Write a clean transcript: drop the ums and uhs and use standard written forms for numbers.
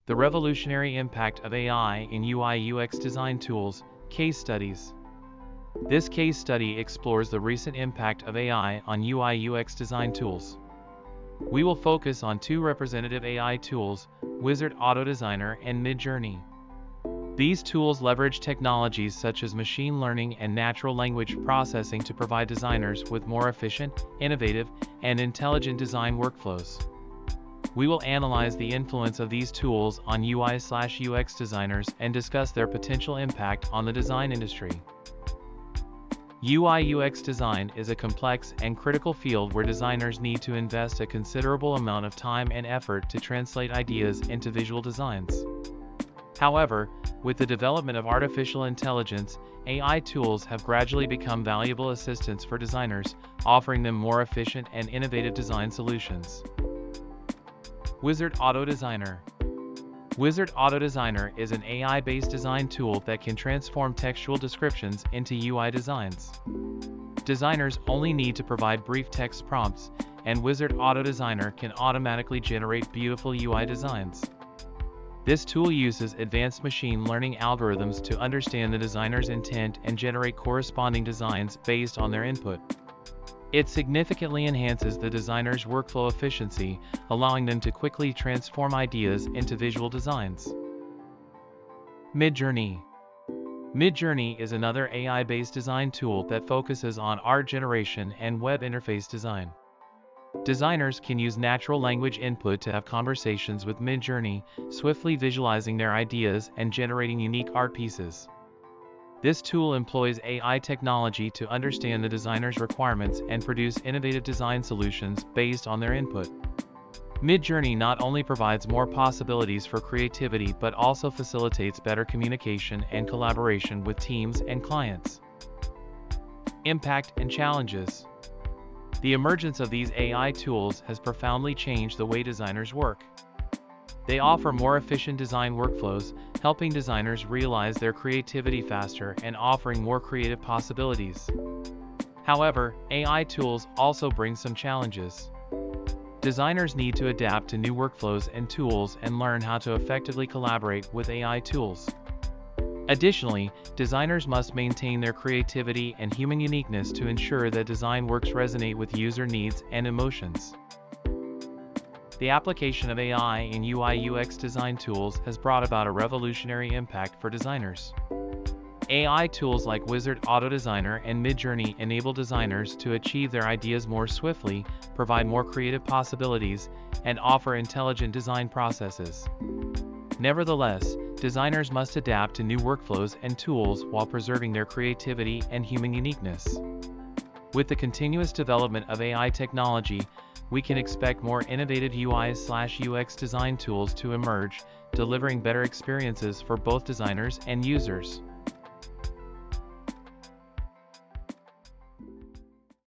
The revolutionary impact of AI in UI/UX design tools, case studies. This case study explores the recent impact of AI on UI/UX design tools. We will focus on two representative AI tools, Wizard Auto Designer and Midjourney. These tools leverage technologies such as machine learning and natural language processing to provide designers with more efficient, innovative, and intelligent design workflows. We will analyze the influence of these tools on UI/UX designers and discuss their potential impact on the design industry. UI/UX design is a complex and critical field where designers need to invest a considerable amount of time and effort to translate ideas into visual designs. However, with the development of artificial intelligence, AI tools have gradually become valuable assistants for designers, offering them more efficient and innovative design solutions. Wizard Auto Designer. Wizard Auto Designer is an AI-based design tool that can transform textual descriptions into UI designs. Designers only need to provide brief text prompts, and Wizard Auto Designer can automatically generate beautiful UI designs. This tool uses advanced machine learning algorithms to understand the designer's intent and generate corresponding designs based on their input. It significantly enhances the designer's workflow efficiency, allowing them to quickly transform ideas into visual designs. Midjourney. Midjourney is another AI-based design tool that focuses on art generation and web interface design. Designers can use natural language input to have conversations with Midjourney, swiftly visualizing their ideas and generating unique art pieces. This tool employs AI technology to understand the designer's requirements and produce innovative design solutions based on their input. Midjourney not only provides more possibilities for creativity but also facilitates better communication and collaboration with teams and clients. Impact and challenges. The emergence of these AI tools has profoundly changed the way designers work. They offer more efficient design workflows, helping designers realize their creativity faster and offering more creative possibilities. However, AI tools also bring some challenges. Designers need to adapt to new workflows and tools and learn how to effectively collaborate with AI tools. Additionally, designers must maintain their creativity and human uniqueness to ensure that design works resonate with user needs and emotions. The application of AI in UI/UX design tools has brought about a revolutionary impact for designers. AI tools like Wizard Auto Designer and Midjourney enable designers to achieve their ideas more swiftly, provide more creative possibilities, and offer intelligent design processes. Nevertheless, designers must adapt to new workflows and tools while preserving their creativity and human uniqueness. With the continuous development of AI technology, we can expect more innovative UI/UX design tools to emerge, delivering better experiences for both designers and users.